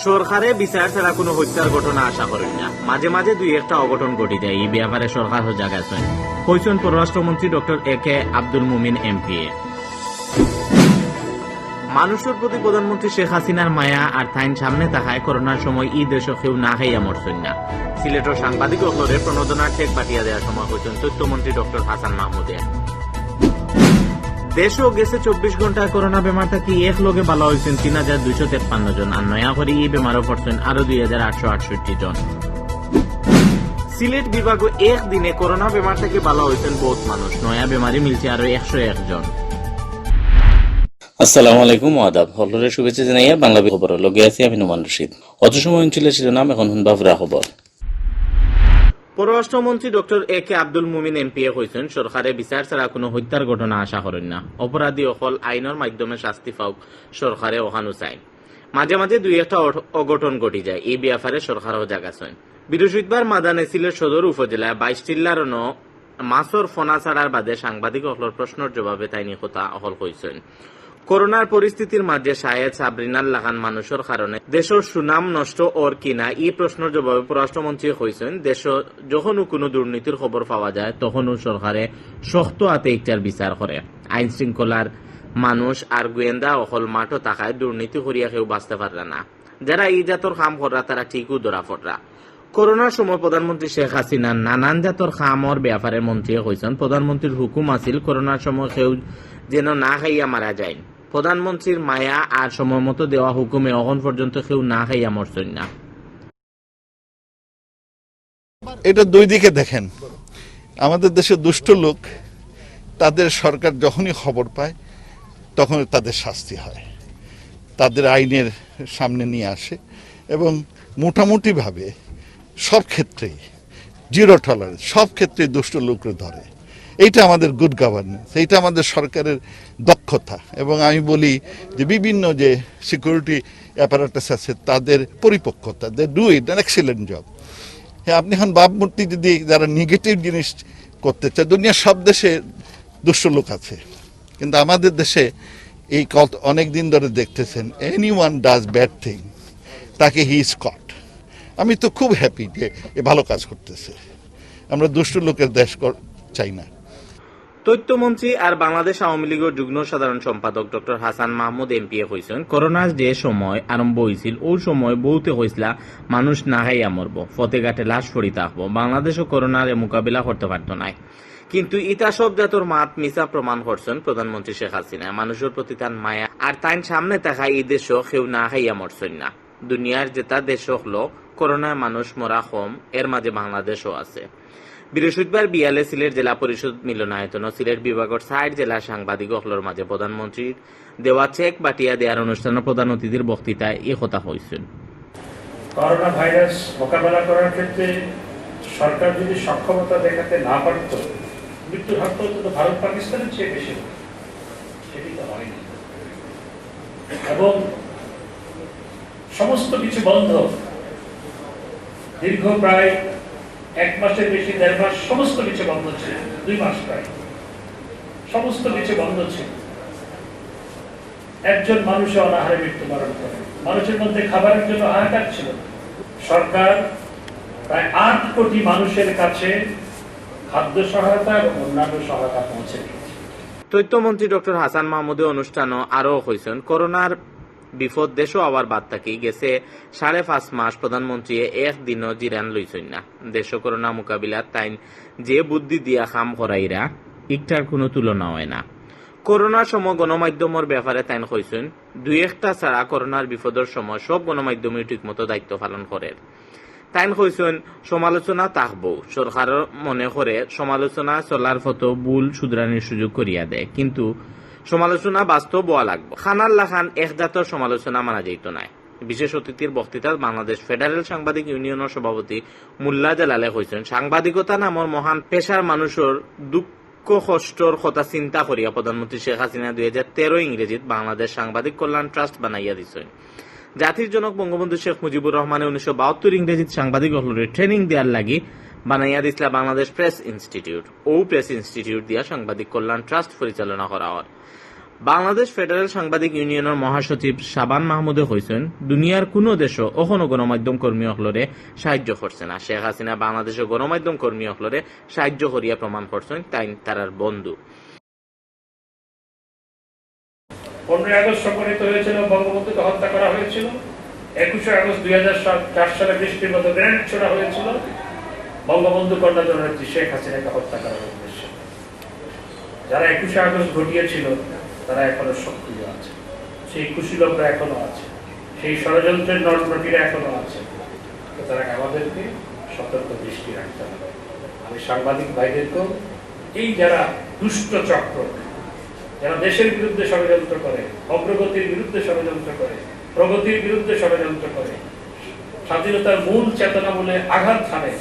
সরকারে বিচার ছাড়া কোনো হত্যার ঘটনা আশা করেন না। মাঝে মাঝে দুই একটা অঘটন ঘটি যায়, এই ব্যাপারে সরকার সজাগ আছেন কইছেন পররাষ্ট্রমন্ত্রী ডক্টর একে আব্দুল মুমিন এমপি। মানুষের প্রতি প্রধানমন্ত্রী শেখ হাসিনার মায়া আর তাইন সামনে থাকায় করোনার সময় ই দেশ কেউ না খাইয়া মরছেন না। সিলেটের সাংবাদিক হলরে প্রণোদনার চেক পাঠিয়ে দেওয়ার সময় হয়েছেন তথ্যমন্ত্রী ডক্টর হাসান মাহমুদে। দেশও গেছে 24 ঘন্টায় করোনা বেমার থাকি এক লগে ভালো হয়েছেন 3253 জন, আর নয়া করে এই বেমারও পড়ছেন আরো 2868 জন। সিলেট বিভাগে একদিনে করোনা বেমার থেকে ভালো হয়েছেন বহুত মানুষ, নয়া বেমারি মিলছে আরো 101 জন। আসসালামু আলাইকুম, আদাব। হলরে শুভেচ্ছা জানাইয়া বাংলাদেশ খবর লগে আছি আমি নোমান রশিদ। অত সময় অঞ্চলের শিরোনাম এখন শুনবা পুরা খবর। পররাষ্ট্রমন্ত্রী ডক্টর একে আব্দুল মুমিন এমপি কইছেন সরকারে বিচার ছাড়া কোনো হত্যার ঘটনা আশা করেন না। অপরাধী অকল আইনের মাধ্যমে শাস্তি পাওক সরকারে ওখানো চাই। মাঝে মাঝে দুই একটা অঘটন ঘটি যায়, এই ব্যাপারে সরকার সজাগ আছেন। বৃহস্পতিবার মাদানে সিলেট সদর উপজেলায় 22 টিল্লার মাছর ফোনা ছাড়ার বাদে সাংবাদিক অকলর প্রশ্নের জবাবে তাইনি কথা অকল কইছেন। করোনার পরিস্থিতির মাঝে শাহেদ সাবরিনার লাগান মানুষের কারণে দেশের সুনাম নষ্ট ওর কিনা এই প্রশ্নের জবাবে পররাষ্ট্রমন্ত্রী কইছেন দেশ যখনও কোনো দুর্নীতির খবর পাওয়া যায় তখনও সরকারে শক্ত হাতে একটার বিচার করে। আইন শৃঙ্খলার মানুষ আর গোয়েন্দা অকল মাঠও থাকায় দুর্নীতি করিয়া কেউ বাঁচতে পারবে না। যারা এই জাতর কাম করা তারা ঠিকও ধরা পড়রা। করোনার সময় প্রধানমন্ত্রী শেখ হাসিনা নানান জাতর খামর ব্যাপারে মন্ত্রী কইছেন প্রধানমন্ত্রীর হুকুম আছিল করোনার সময় কেউ যেন না খাইয়া মারা যায়। প্রধানমন্ত্রীর মায়া আর সময় মতো দেওয়া হুকুমে এখন পর্যন্ত কেউ না খাইয়া মরছেন না। এটা দুই দিকে দেখেন, আমাদের দেশে দুষ্ট লোক তাদের সরকার যখনই খবর পায় তখন তাদের শাস্তি হয়, তাদের আইনের সামনে নিয়ে আসে এবং মোটামুটিভাবে সব ক্ষেত্রেই জিরো টলারেন্স, সব ক্ষেত্রে দুষ্ট লোকরে ধরে। এইটা আমাদের গুড গভর্নেন্স, এইটা আমাদের সরকারের দক্ষতা। এবং আমি বলি যে বিভিন্ন যে সিকিউরিটি অ্যাপারেটাস আছে তাদের পরিপক্কতা, they do it an excellent job. হ্যাঁ, আপনি এখন ভাবমূর্তি যদি যারা নেগেটিভ জিনিস করতে চায়, দুনিয়ার সব দেশে দুষ্ট লোক আছে, কিন্তু আমাদের দেশে এই অনেক দিন ধরে দেখতেছেন any one does bad thing তাকে হি ইজ কট। আমি তো খুব হ্যাপি যে এ ভালো কাজ করতেছে। আমরা দুষ্ট লোকের দেশ চাই না। তথ্যমন্ত্রী আর বাংলাদেশ আওয়ামী লীগের যুগ্ম সাধারণ সম্পাদক ডক্টর হাসান মাহমুদ এমপি কইছেন করোনার যে সময় আরম্ভ হয়েছিল ওই সময় বহুতে হয়েছিল মানুষ না খাইয়া মরবো, ফতেঘাটে লাশ পড়ি থাকবো, বাংলাদেশও করোনার মোকাবিলা করতে পারত না। কিন্তু ইতা সব জাতর মাত মিছা প্রমাণ করছেন প্রধানমন্ত্রী শেখ হাসিনা। মানুষের প্রতি তার মায়া আর তাই সামনে থাকা এই দেশও কেউ না খাইয়া মরছেন না। দুনিয়ার যেটা দেশ হলো করোনায় মানুষ মরা কম, এর মাঝে বাংলাদেশও আছে। বৃহস্পতিবার বিয়ালে সিলেট জেলা পরিষদ মিলনায়তন ও সিলেট বিভাগের 60 জেলা সাংবাদিক হলর মাঝে প্রধানমন্ত্রীর দেওয়া চেক বাটিয়া দেওয়ার অনুষ্ঠানে প্রধান অতিথির বক্তৃতায় এই কথা হয়েছেন। করোনা ভাইরাস মোকাবেলা করার ক্ষেত্রে সরকার যদি সক্ষমতা দেখাতে না পারত, মৃত্যুর হার তো ভারত পাকিস্তানের চেয়ে বেশি, সেটি তো হয়নি। এবং সমস্ত কিছু বন্ধ, দীর্ঘ প্রায় 1 মাসের বেশি, 1.5 মাস সমস্ত কিছু বন্ধ ছিল, 2 মাস প্রায় সমস্ত কিছু বন্ধ ছিল। একজন মানুষও অনাহারে মৃত্যুবরণ করে, মানুষের মধ্যে খাবারের জন্য হাহাকার ছিল। সরকার প্রায় 8 কোটি মানুষের কাছে খাদ্য সহায়তা এবং অন্যান্য সহায়তা পৌঁছে দিয়েছে। তথ্যমন্ত্রী ডক্টর হাসান মাহমুদে অনুষ্ঠানও আরো কইছেন করোনার বিপদ দেশও আবার বাদ থাকি গেছে 5.5 মাস প্রধানমন্ত্রী একদিনও জিরান লইছেন না। দেশ করোনা মোকাবিলার তাই যে বুদ্ধি দিয়া কাম করাইরা একটার কোনো তুলনা হয় না। করোনার সময় গণমাধ্যমের ব্যাপারে তাই কইছেন 2-1টা ছাড়া করোনার বিপদের সময় সব গণমাধ্যমে ঠিকমতো দায়িত্ব পালন করে। তাই কইছেন সমালোচনা থাকবো, সরকার মনে করে সমালোচনা চলার ফটো ভুল শুধরানির সুযোগ করিয়া দেয়, কিন্তু সমালোচনা বাস্তব হওয়া লাগবে। খানার লাখান এক জাতর সমালোচনা মানা যেত না। বিশেষ অতিথির বক্তৃতা বাংলাদেশ ফেডারেল সাংবাদিক ইউনিয়নের সভাপতি মুল্লা জালালে কইছেন সাংবাদিকতা নামের মহান পেশার মানুষের দুঃখ কষ্টর কথা চিন্তা করিয়া প্রধানমন্ত্রী শেখ হাসিনা 2013 ইংরেজিত বাংলাদেশ সাংবাদিক কল্যাণ ট্রাস্ট বানাইয়া দিছেন। জাতির জনক বঙ্গবন্ধু শেখ মুজিবুর রহমানে 1972 ইংরেজিত সাংবাদিক হলরে ট্রেনিং দেওয়ার লাগি বানাইয়া দিছিলা বাংলাদেশ প্রেস ইনস্টিটিউট। ও প্রেস ইনস্টিটিউট দিয়া সাংবাদিক কল্যাণ ট্রাস্ট পরিচালনা করা হয়। বাংলাদেশ ফেডারেল সাংবাদিক ইউনিয়নের মহাসচিব শাবান মাহমুদে কইছেন দুনিয়ার কোনো দেশও কখনো গণমাধ্যম কর্মী হলরে সাহায্য করছে না। শেখ হাসিনা বাংলাদেশের গণমাধ্যম কর্মী হলরে সাহায্য করিয়া প্রমাণ করছেন তাই তারার বন্ধু। 15 আগস্ট সংঘটিত হয়েছিল, বঙ্গবন্ধুকে হত্যা করা হয়েছিল। 21 আগস্ট 2004 সালে বৃষ্টির মতো গ্রেনেড ছোড়া হয়েছিল বঙ্গবন্ধু কন্যা জননেত্রী শেখ হাসিনাকে হত্যা করার উদ্দেশ্যে। যারা 21 আগস্ট ঘটিয়েছিল তারা এখনো সক্রিয় আছে, সেই কুশীলকরা এখনো আছে, সেই ষড়যন্ত্রের নটনটিরা এখনো আছে। তারা আমাদেরকে সতর্ক দৃষ্টি রাখতে হবে। আমি সাংবাদিক ভাইদেরকেও এই যারা দুষ্ট চক্র, যারা দেশের বিরুদ্ধে ষড়যন্ত্র করে, অগ্রগতির বিরুদ্ধে ষড়যন্ত্র করে, প্রগতির বিরুদ্ধে ষড়যন্ত্র করে, স্বাধীনতার মূল চেতনামূলে আঘাত হানে,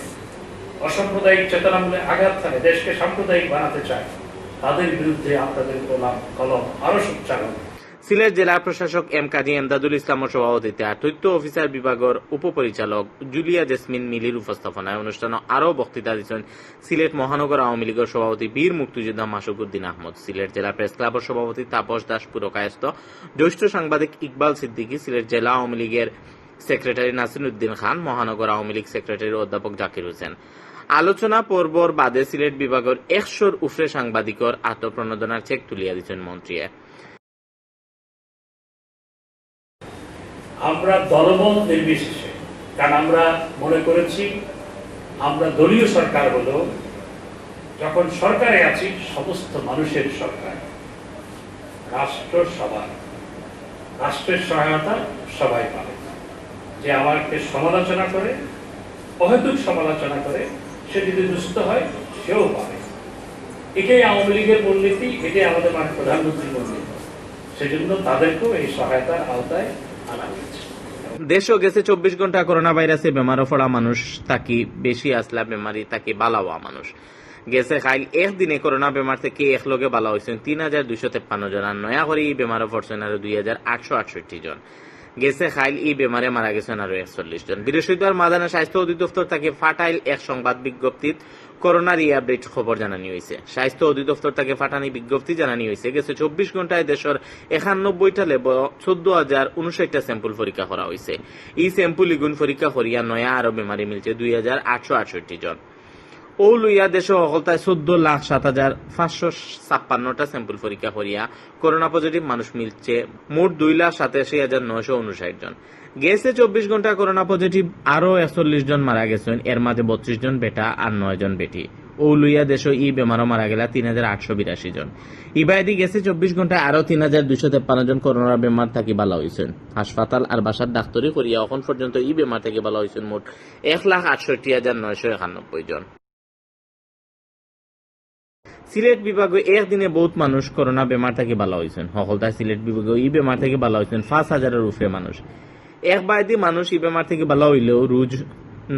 অসাম্প্রদায়িক চেতনামূলে আঘাত হানে, দেশকে সাম্প্রদায়িক বানাতে চায়, তাদের বিরুদ্ধে আপনাদের কলম আরো সোচ্চার হবে। সিলেট জেলা প্রশাসক এম কাজী এমদাদুল ইসলামের সভাপতিত্বে আর তথ্য অফিসার বিভাগের উপপরিচালক জুলিয়া জেসমিন মিলির উপস্থাপনায় অনুষ্ঠানে আরও বক্তৃতা দিচ্ছেন সিলেট মহানগর আওয়ামী লীগের সভাপতি বীর মুক্তিযোদ্ধা মাসুকুদ্দিন আহমদ, সিলেট জেলা প্রেস ক্লাবের সভাপতি তাপস দাস পুরকায়স্থ, জ্যেষ্ঠ সাংবাদিক ইকবাল সিদ্দিকী, সিলেট জেলা আওয়ামী লীগের সেক্রেটারি নাসিরউদ্দিন খান, মহানগর আওয়ামী লীগ সেক্রেটারি অধ্যাপক জাকির হোসেন। আলোচনা পর্বর বাদে সিলেট বিভাগের 100 উফরে সাংবাদিকর আত্মপ্রণোদনার চেক তুলিয়া দিচ্ছেন মন্ত্রী। আমরা দলমত নির্বিশেষে, কারণ আমরা মনে করেছি আমরা দলীয় সরকার হলো যখন সরকারে আছি সমস্ত মানুষের সরকার, রাষ্ট্র সবার, রাষ্ট্রের সহায়তা সবাই পাবে। যে আমাকে সমালোচনা করে, অহেতুক সমালোচনা করে, সে যদি দুস্থ হয় সেও পাবে। এটাই আওয়ামী লীগের মূলনীতি, এটাই আমাদের মাননীয় প্রধানমন্ত্রীর মূলনীতি। সেজন্য তাদেরকেও এই সহায়তার আওতায় আনা হয়েছে। দেশও গেছে 24 ঘন্টা করোনা ভাইরাসে বেমারও পড়া মানুষ তাকি বেশি আসলা বেমারি তাকি বালাওয়া মানুষ গেছে খাইল একদিনে করোনা বেমার থেকে একলগে বালা হয়েছেন 3253 জন, আর নয়া করে এই বেমারও পড়ছেন আরো 2868 জন। গেছে খাইল এই বেমারে মারা গেছেন আরো 41 জন। বৃহস্পতিবার মাদানা স্বাস্থ্য অধিদপ্তর তাকে ফাটাইল এক সংবাদ বিজ্ঞপ্তিত করোনার এই আপডেট খবর জানানি হয়েছে। স্বাস্থ্য অধিদপ্তর তাকে ফাটানি বিজ্ঞপ্তি জানানি হয়েছে গেছে 24 ঘন্টায় দেশের 91টা লেব 14,059টা স্যাম্পল পরীক্ষা করা হয়েছে। এই স্যাম্পল ইগুন পরীক্ষা করিয়া নয়া আরো বেমারি মিলছে 2868 জন। ও লইয়া দেশ সকলতায় 14,07,556টা স্যাম্পল পরীক্ষা করিয়া করোনা পজিটিভ মানুষ মিলছে মোট 2,87,959 জন। গেছে 24 ঘন্টা করোনা পজিটিভ আরো 41 জন মারা গেছেন, এর মাঝে 32 জন বেটা আর 9 জন বেটি। ও লইয়া দেশ ই বেমারও মারা গেলা 3,882 জন। ইবাইদি গেছে 24 ঘন্টায় আরো 3,253 জন করোনা বেমার থাকি বালা হয়েছেন। হাসপাতাল আর বাসার ডাক্তারি করিয়া এখন পর্যন্ত ই বেমার থেকে বালা হয়েছেন মোট 1,68,991 জন। সিলেট বিভাগে একদিনে বহুত মানুষ করোনা বেমার থেকে বালা হয়েছেন। সকলতা সিলেট বিভাগে এই বেমার থেকে বালা হয়েছেন 5,000-এর উপরে মানুষ। এক বাইদি মানুষ এই বেমার থেকে বালা হইলেও রোজ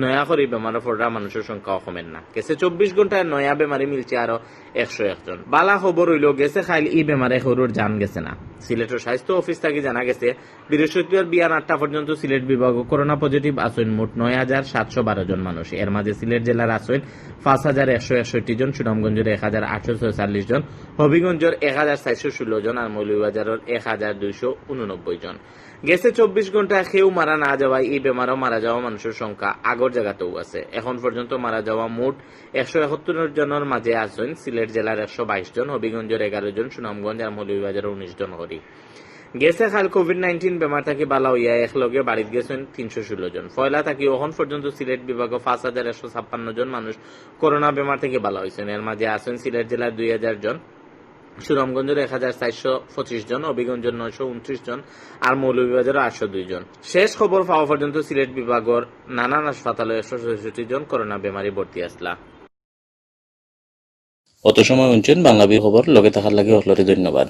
নয়া করে বেমারে পড়া মানুষের সংখ্যা কমেন না। গেছে 24 ঘন্টায় নয়া বেমারি মিলছে আরো 101 জন। বালা খবর হইলেও গেছে খাইল এই বেমারে হরুর জান গেছে না। সিলেটের স্বাস্থ্য অফিস থেকে জানা গেছে বৃহস্পতিবার বিয়ান 8টা পর্যন্ত সিলেট বিভাগ করোনা পজিটিভ আসেন মোট 9,712 জন মানুষ। এর মাঝে সিলেট জেলার আসেন 5,161 জন, সুনামগঞ্জের 1,846 জন, হবিগঞ্জের 1,416 জন আর মৌলভীবাজারের 1,289 জন। গেছে 24 ঘন্টায় কেউ মারা না যাওয়ায় এই বেমারও মারা যাওয়া মানুষের সংখ্যা আগর জায়গাতেও আছে। এখন পর্যন্ত মারা যাওয়া মোট 171 জনের মাঝে আছেন সিলেট জেলার 122 জন, হবিগঞ্জের 11 জন, সুনামগঞ্জ আর মৌলভীবাজারের 19 জন করি। গেছে খাল কোভিড-19 বেমার থাকি বালা হইয়া একলগে বাড়িতে গেছেন 316 জন। ফয়লা থাকি এখন পর্যন্ত সিলেট বিভাগে 5,156 জন মানুষ করোনা বেমার থেকে বালা হয়েছেন। এর মাঝে আছেন সিলেট জেলার 2,000 জন, সুনামগঞ্জের 1,425 জন, হবিগঞ্জের 929 জন আর মৌলভীবাজারের 802 জন। শেষ খবর পাওয়া পর্যন্ত সিলেট বিভাগের নানান হাসপাতালে 166 জন করোনা বেমারি ভর্তি আসলা। অত সময় শুনছেন বাংলাবি খবর, লগে থাকার লাগে হলরে ধন্যবাদ।